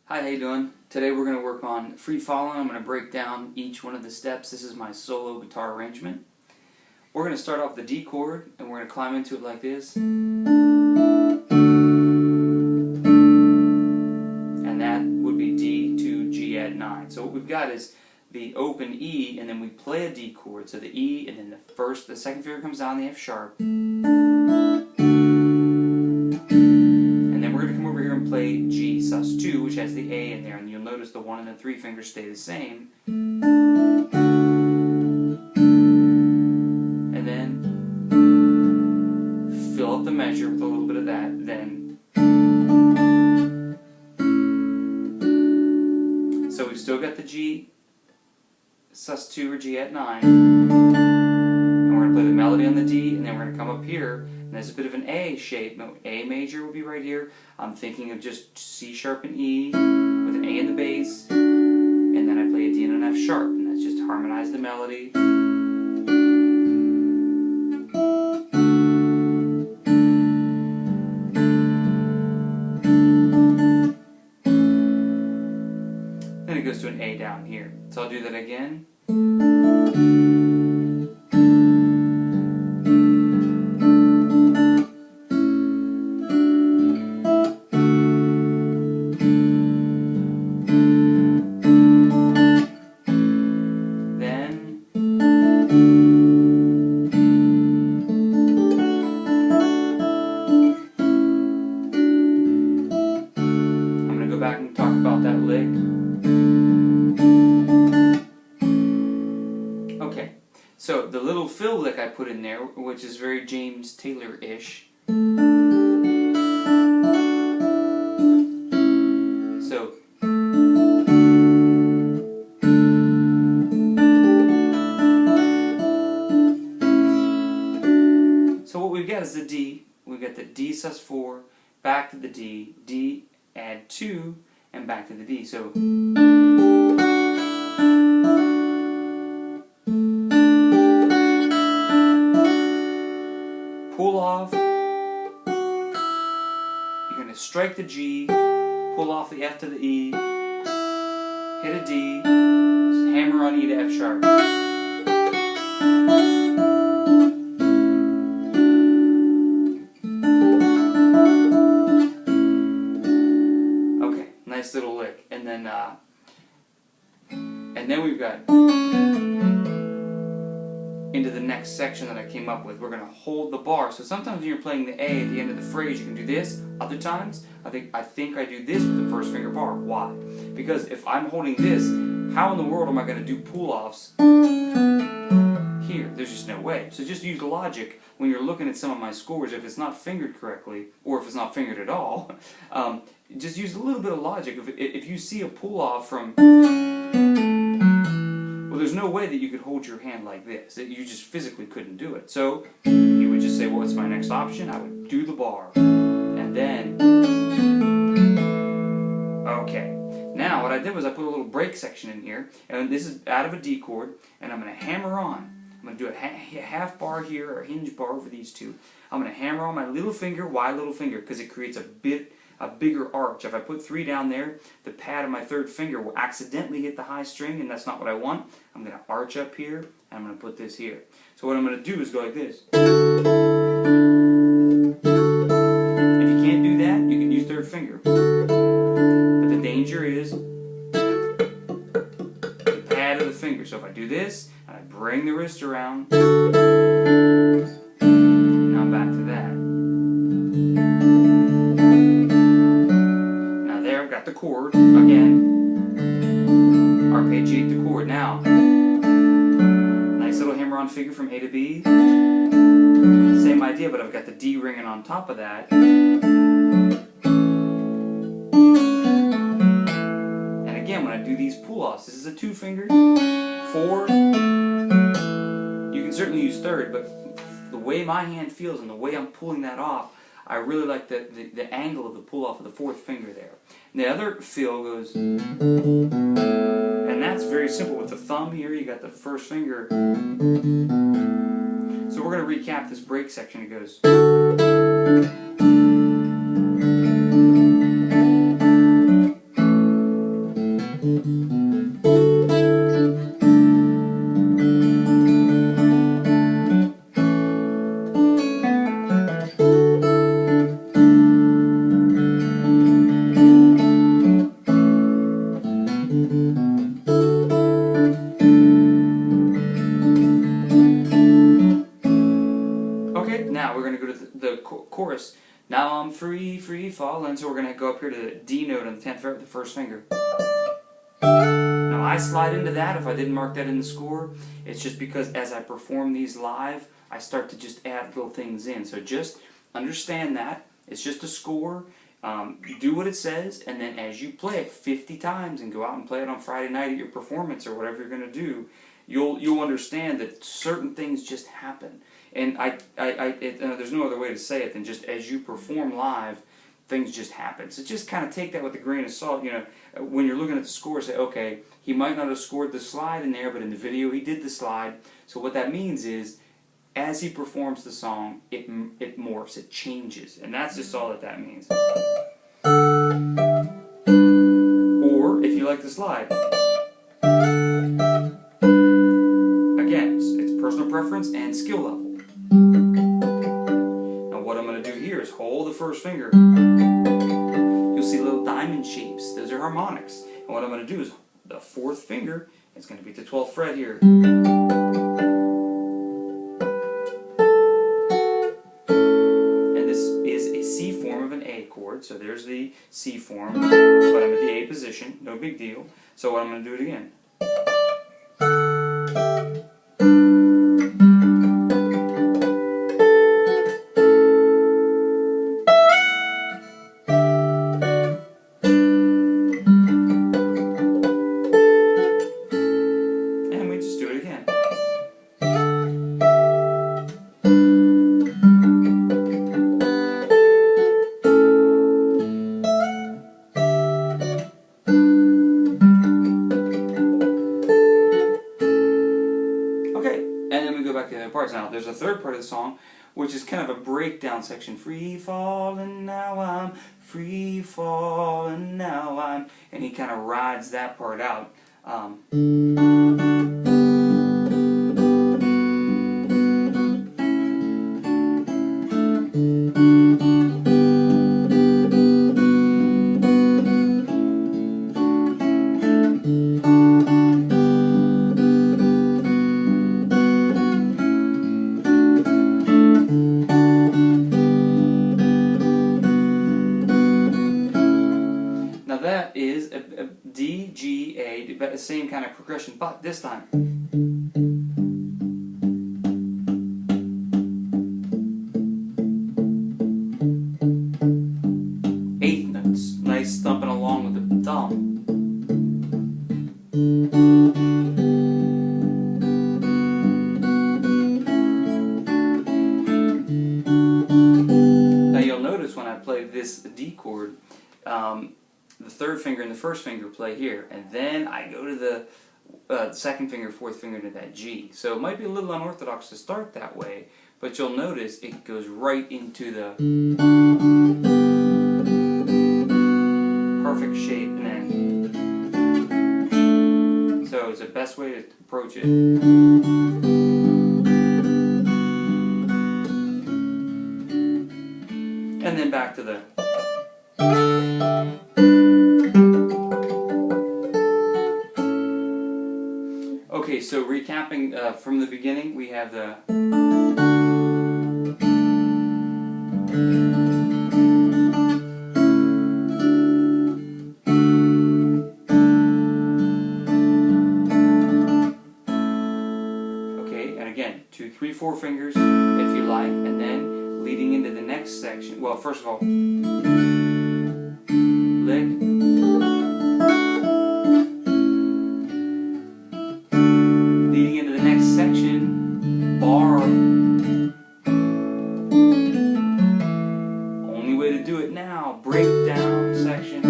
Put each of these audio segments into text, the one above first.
Hi, how you doing? Today we're going to work on free Fallin. I'm going to break down each one of the steps. This is my solo guitar arrangement. We're going to start off with the D chord and we're going to climb into it like this. And that would be D to G add 9. So what we've got is the open E and then we play a D chord. So the E and then the second finger comes down the F sharp. Play G sus2, which has the A in there, and you'll notice the 1 and the 3 fingers stay the same. And then fill up the measure with a little bit of that. Then so we've still got the G sus2 or G at 9, and we're going to play the melody on the D, and then we're going to come up here. There's a bit of an A shape. No, A major will be right here. I'm thinking of just C sharp and E with an A in the bass, and then I play a D and an F sharp, and that's just to harmonize the melody. Then it goes to an A down here. So I'll do that again. Back and talk about that lick. Okay, so the little fill lick I put in there, which is very James Taylor-ish. So what we've got is the D. We've got the D sus4, back to the D, D add 2, and back to the D. So pull off, you're going to strike the G, pull off the F to the E, hit a D, hammer on E to F sharp. Nice little lick, and then we've got into the next section that I came up with. We're going to hold the bar. So sometimes when you're playing the A at the end of the phrase, you can do this. Other times, I think I do this with the first finger bar. Why? Because if I'm holding this, how in the world am I going to do pull-offs here? There's just no way. So just use logic when you're looking at some of my scores. If it's not fingered correctly, or if it's not fingered at all, just use a little bit of logic. If you see a pull-off from... Well, there's no way that you could hold your hand like this. You just physically couldn't do it. So you would just say, well, what's my next option? I would do the bar. And then... Okay. Now, what I did was I put a little break section in here. And this is out of a D chord. And I'm going to hammer on. I'm going to do a half bar here, or a hinge bar over these two. I'm going to hammer on my little finger. Why little finger? Because it creates a bigger arch. If I put 3 down there, the pad of my third finger will accidentally hit the high string, and that's not what I want. I'm going to arch up here, and I'm going to put this here. So what I'm going to do is go like this. If you can't do that, you can use third finger. But the danger is the pad of the finger. So if I do this, and I bring the wrist around, now I'm back to that. The chord again, arpeggiate the chord. Now, nice little hammer-on figure from A to B. Same idea, but I've got the D ringing on top of that. And again, when I do these pull-offs, this is a 2-finger, 4. You can certainly use third, but the way my hand feels and the way I'm pulling that off, I really like the angle of the pull-off of the 4th finger there. And the other feel goes, and that's very simple. With the thumb here, you got the first finger. So we're going to recap this break section. It goes... free fallin'. So we're going to go up here to the D note on the 10th fret with the first finger. Now I slide into that if I didn't mark that in the score. It's just because as I perform these live, I start to just add little things in. So just understand that. It's just a score. Do what it says, and then as you play it 50 times and go out and play it on Friday night at your performance or whatever you're going to do, you'll understand that certain things just happen. And there's no other way to say it than just as you perform live, things just happen. So just kind of take that with a grain of salt. You know, when you're looking at the score, say, okay, he might not have scored the slide in there, but in the video he did the slide. So what that means is, as he performs the song, it morphs, it changes, and that's just all that means. Or if you like the slide, again, it's personal preference and skill level. Now what I'm going to do here is hold the first finger. You'll see little diamond shapes. Those are harmonics. And what I'm going to do is the fourth finger is going to be the 12th fret here. So there's the C form, but I'm at the A position, no big deal. So what I'm going to do it again. And we just do it again. Back to the other parts. Now there's a third part of the song which is kind of a breakdown section. Free fallin', now I'm free fallin', now I'm, and he kind of rides that part out. That is a D, G, A, the same kind of progression, but this time. Eighth notes, nice thumping along with the thumb. Now you'll notice when I play this D chord, the third finger and the first finger play here, and then I go to the second finger, fourth finger to that G. So it might be a little unorthodox to start that way, but you'll notice it goes right into the perfect shape, and then so it's the best way to approach it. And then back to the okay, so recapping from the beginning, we have the okay, and again, 2, 3, 4 fingers if you like, and then leading into the next section. Well, first of all, lick. Leading into the next section, bar. Only way to do it now, breakdown section.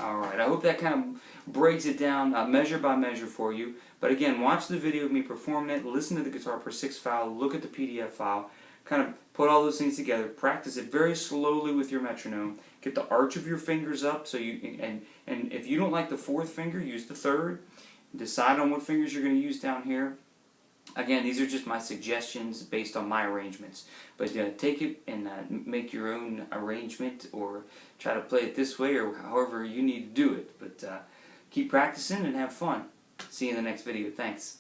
Alright, I hope that kind of breaks it down measure by measure for you. But again, watch the video of me performing it, listen to the Guitar Per 6 file, look at the PDF file, kind of put all those things together, practice it very slowly with your metronome, get the arch of your fingers up, so you and if you don't like the fourth finger, use the third. Decide on what fingers you're going to use down here. Again, these are just my suggestions based on my arrangements, but take it and make your own arrangement, or try to play it this way, or however you need to do it. But keep practicing and have fun. See you in the next video. Thanks.